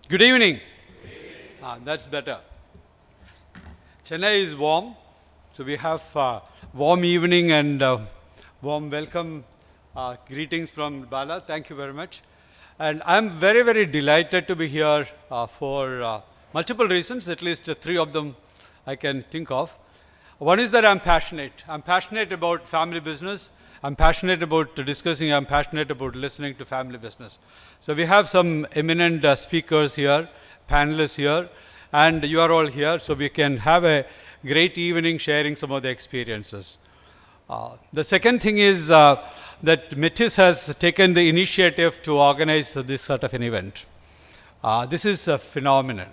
Good evening. That's better. Chennai is warm, so we have warm evening and warm welcome greetings from Bala. Thank you very much. And I'm very, very delighted to be here for multiple reasons, at least three of them I can think of. One is that I'm passionate. I'm passionate about family business. I'm passionate about discussing. I'm passionate about listening to family business. So we have some eminent speakers here, panelists here, and you are all here, so we can have a great evening sharing some of the experiences. The second thing is that Metis has taken the initiative to organize this sort of an event. This is phenomenal.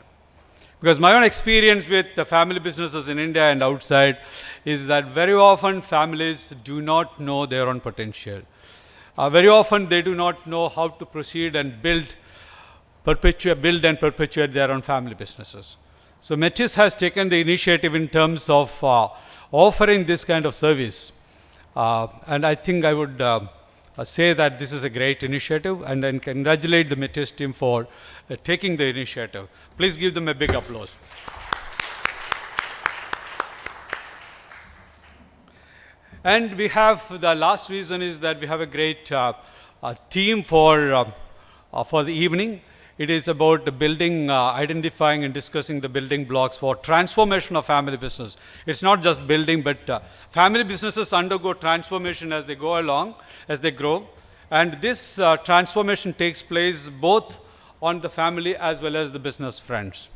Because my own experience with the family businesses in India and outside is that very often families do not know their own potential. Very often they do not know how to proceed and build and perpetuate their own family businesses. So Metis has taken the initiative in terms of offering this kind of service. And I think I would say that this is a great initiative and then congratulate the Metis team for taking the initiative. Please give them a big applause. And we have, the last reason is that we have a great theme for the evening. It is about building, identifying and discussing the building blocks for transformation of family business. It's not just building, but family businesses undergo transformation as they go along, as they grow. And this transformation takes place both on the family as well as the business fronts.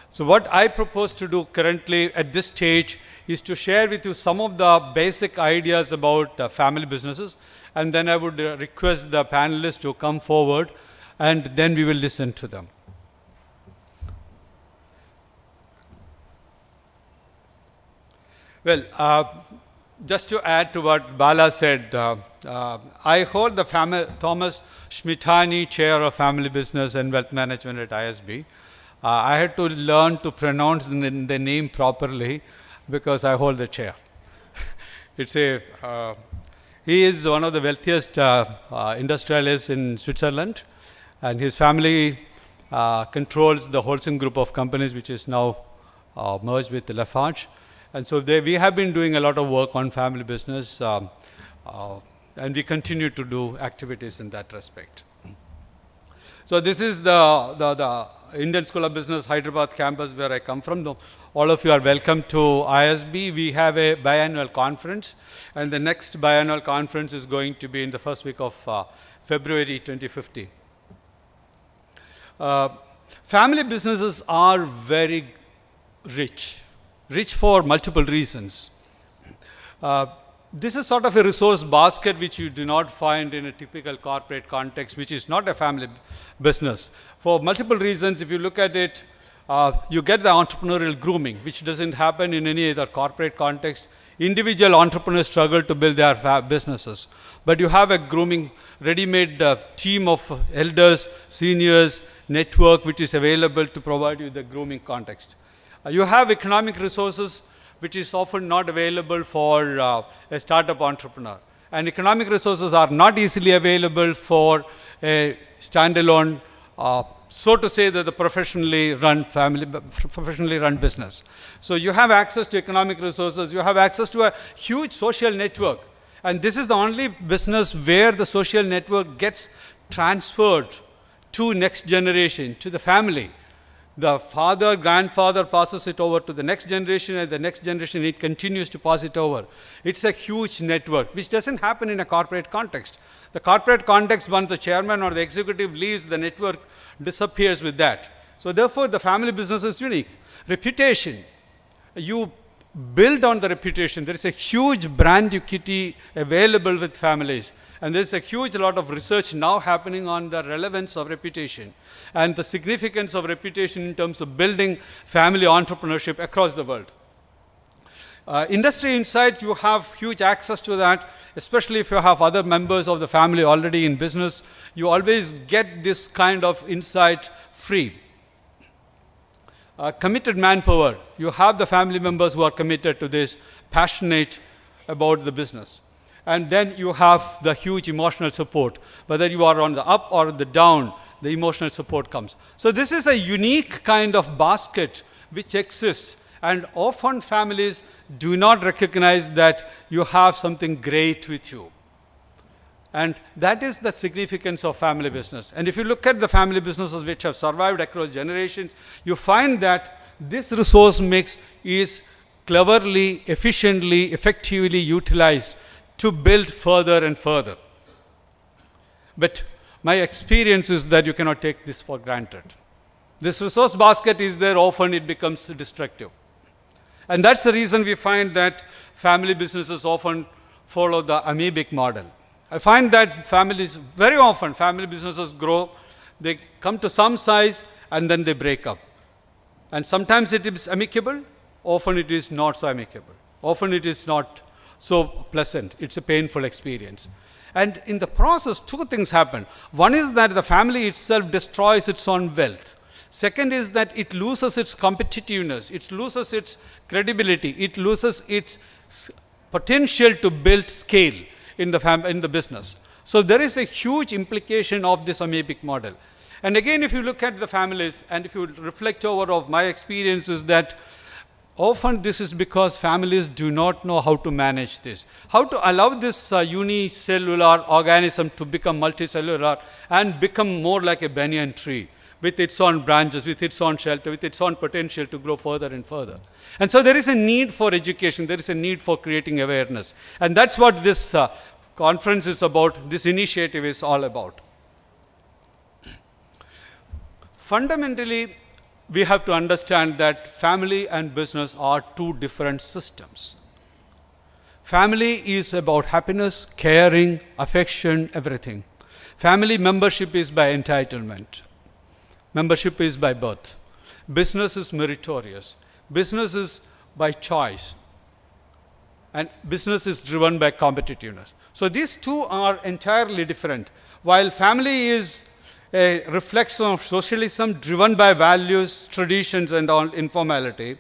So what I propose to do currently at this stage is to share with you some of the basic ideas about family businesses, and then I would request the panelists to come forward and then we will listen to them. Well, just to add to what Bala said, I hold the Thomas Schmitani Chair of Family Business and Wealth Management at ISB. I had to learn to pronounce the name properly because I hold the chair. He is one of the wealthiest industrialists in Switzerland, and his family controls the Holcim group of companies, which is now merged with Lafarge. And so we have been doing a lot of work on family business, and we continue to do activities in that respect. So this is the Indian School of Business Hyderabad campus where I come from. All of you are welcome to ISB. We have a biannual conference, and the next biannual conference is going to be in the first week of February 2050. Family businesses are very rich for multiple reasons. This is sort of a resource basket which you do not find in a typical corporate context, which is not a family business. For multiple reasons, if you look at it, you get the entrepreneurial grooming, which doesn't happen in any other corporate context. Individual entrepreneurs struggle to build their businesses, but you have a grooming, ready-made team of elders, seniors, network, which is available to provide you the grooming context. You have economic resources, which is often not available for a startup entrepreneur. And economic resources are not easily available for a standalone, so to say, that the professionally run business. So you have access to economic resources, you have access to a huge social network. And this is the only business where the social network gets transferred to next generation, to the family. The father, grandfather passes it over to the next generation, and the next generation, it continues to pass it over. It's a huge network, which doesn't happen in a corporate context. The corporate context, once the chairman or the executive leaves, the network disappears with that. So therefore, the family business is unique. Reputation. You build on the reputation. There is a huge brand equity available with families. And there's a huge lot of research now happening on the relevance of reputation and the significance of reputation in terms of building family entrepreneurship across the world. Industry insights, you have huge access to that, especially if you have other members of the family already in business. You always get this kind of insight free. Committed manpower, you have the family members who are committed to this, passionate about the business. And then you have the huge emotional support. Whether you are on the up or the down, the emotional support comes. So this is a unique kind of basket which exists, and often families do not recognize that you have something great with you. And that is the significance of family business. And if you look at the family businesses which have survived across generations, you find that this resource mix is cleverly, efficiently, effectively utilized to build further and further. But my experience is that you cannot take this for granted. This resource basket is there, often it becomes destructive. And that's the reason we find that family businesses often follow the amoebic model. I find that very often family businesses grow, they come to some size and then they break up. And sometimes it is amicable, often it is not so amicable. Often it is not so pleasant, it's a painful experience. And in the process, two things happen. One is that the family itself destroys its own wealth. Second is that it loses its competitiveness, it loses its credibility, it loses its potential to build scale in the business. So there is a huge implication of this amoebic model. And again, if you look at the families, and if you reflect over of my experience, is that often this is because families do not know how to manage this, how to allow this unicellular organism to become multicellular and become more like a banyan tree with its own branches, with its own shelter, with its own potential to grow further and further. And so there is a need for education, there is a need for creating awareness. And that's what this conference is about, this initiative is all about. Fundamentally, we have to understand that family and business are two different systems. Family is about happiness, caring, affection, everything. Family membership is by entitlement. Membership is by birth. Business is meritorious. Business is by choice. And business is driven by competitiveness. So these two are entirely different. While family is a reflection of socialism driven by values, traditions, and all informality,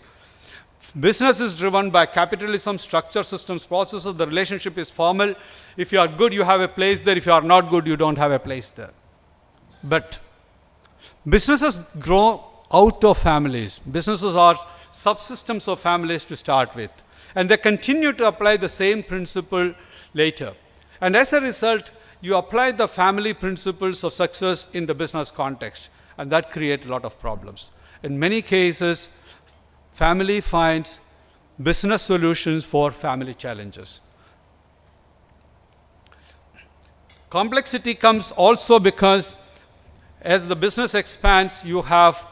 business is driven by capitalism, structure, systems, processes. The relationship is formal. If you are good, you have a place there. If you are not good, you don't have a place there. But businesses grow out of families. Businesses are subsystems of families to start with. And they continue to apply the same principle later. And as a result, you apply the family principles of success in the business context. And that creates a lot of problems. In many cases, family finds business solutions for family challenges. Complexity comes also because as the business expands, you have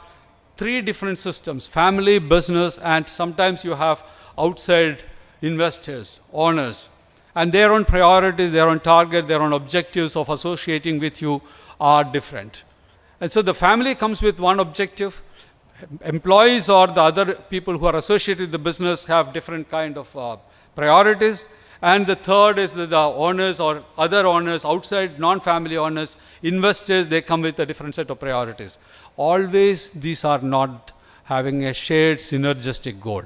three different systems: family, business, and sometimes you have outside investors, owners. And their own priorities, their own target, their own objectives of associating with you are different. And so the family comes with one objective. Employees or the other people who are associated with the business have different kind of priorities. And the third is that the owners or other owners, outside non-family owners, investors, they come with a different set of priorities. Always these are not having a shared synergistic goal.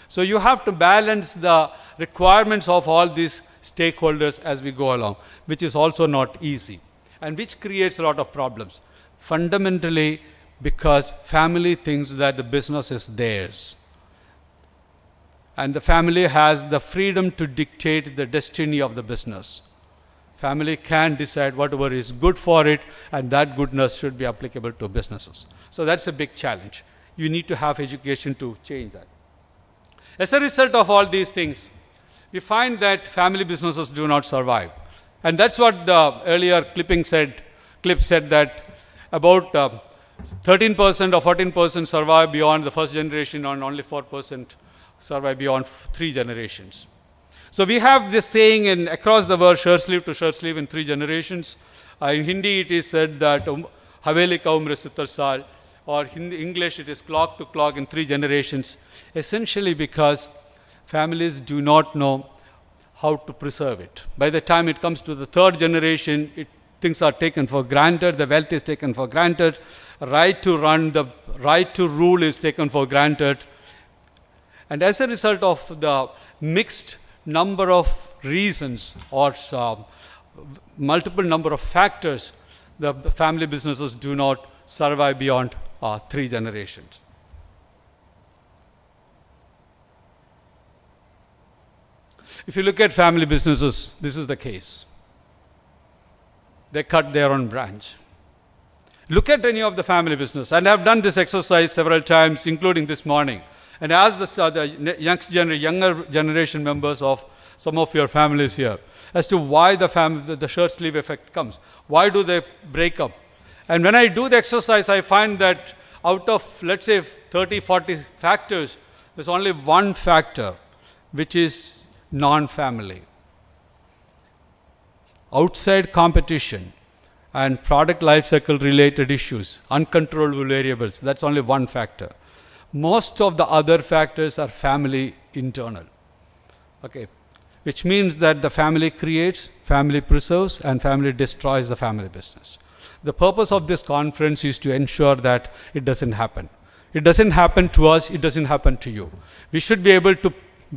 So you have to balance the requirements of all these stakeholders as we go along, which is also not easy and which creates a lot of problems. Fundamentally, because family thinks that the business is theirs. And the family has the freedom to dictate the destiny of the business. Family can decide whatever is good for it, and that goodness should be applicable to businesses. So that's a big challenge. You need to have education to change that. As a result of all these things, we find that family businesses do not survive. And that's what the earlier clip said that about 13% or 14% survive beyond the first generation, and only 4% survive beyond 3 generations. So we have this saying across the world, shirt sleeve to shirt sleeve in 3 generations. In Hindi it is said that Haveli ka umr 70 saal, or in English it is clock to clock in 3 generations, essentially because families do not know how to preserve it. By the time it comes to the 3rd generation, things are taken for granted, the wealth is taken for granted, right to run, the right to rule is taken for granted. And as a result of the mixed number of reasons or multiple number of factors, the family businesses do not survive beyond 3 generations. If you look at family businesses, this is the case. They cut their own branch. Look at any of the family business, and I've done this exercise several times, including this morning, and ask the younger generation members of some of your families here as to why the shirt sleeve effect comes. Why do they break up? And when I do the exercise, I find that out of, let's say, 30, 40 factors, there's only one factor, which is non-family. Outside competition and product life cycle related issues, uncontrollable variables, that's only one factor. Most of the other factors are family internal. Okay, which means that the family creates, family preserves, and family destroys the family business. The purpose of this conference is to ensure that it doesn't happen. It doesn't happen to us, it doesn't happen to you. We should be able to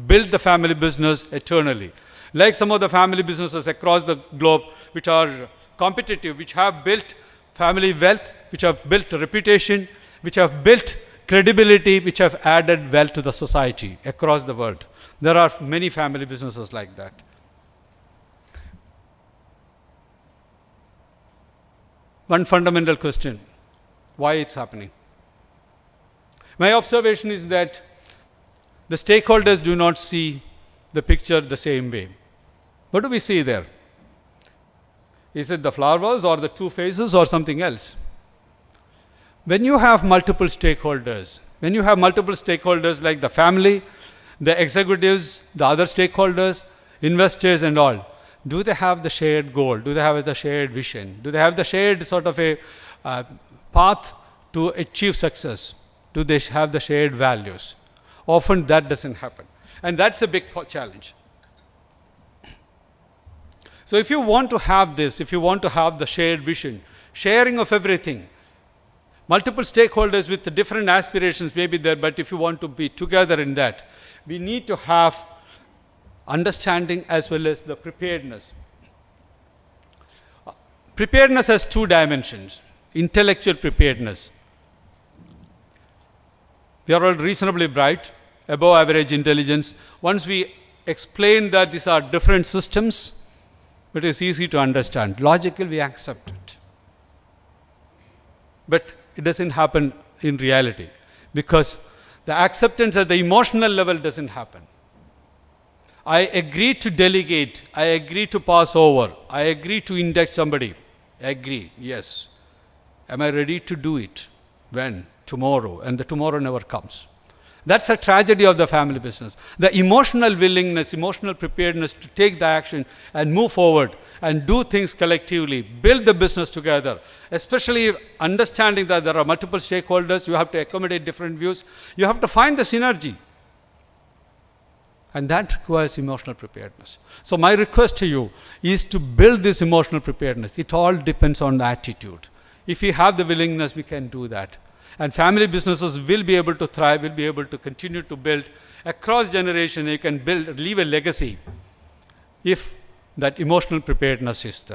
build the family business eternally. Like some of the family businesses across the globe which are competitive, which have built family wealth, which have built reputation, which have built credibility, which have added wealth to the society across the world. There are many family businesses like that. One fundamental question, why it's happening? My observation is that the stakeholders do not see the picture the same way. What do we see there? Is it the flowers or the two faces or something else? When you have multiple stakeholders like the family, the executives, the other stakeholders, investors and all, do they have the shared goal? Do they have the shared vision? Do they have the shared sort of a path to achieve success? Do they have the shared values? Often that doesn't happen. And that's a big challenge. So if you want to have this, if you want to have the shared vision, sharing of everything, multiple stakeholders with different aspirations may be there, but if you want to be together in that, we need to have understanding as well as the preparedness. Preparedness has two dimensions. Intellectual preparedness. We are all reasonably bright, above average intelligence. Once we explain that these are different systems, it is easy to understand. Logically, we accept it. But it doesn't happen in reality because the acceptance at the emotional level doesn't happen. I agree to delegate. I agree to pass over. I agree to induct somebody. Agree, yes. Am I ready to do it? When? Tomorrow. And the tomorrow never comes. That's a tragedy of the family business. The emotional willingness, emotional preparedness to take the action and move forward and do things collectively, build the business together, especially understanding that there are multiple stakeholders, you have to accommodate different views, you have to find the synergy. And that requires emotional preparedness. So my request to you is to build this emotional preparedness. It all depends on the attitude. If we have the willingness, we can do that. And family businesses will be able to thrive, will be able to continue to build across generation. You can leave a legacy if that emotional preparedness is there.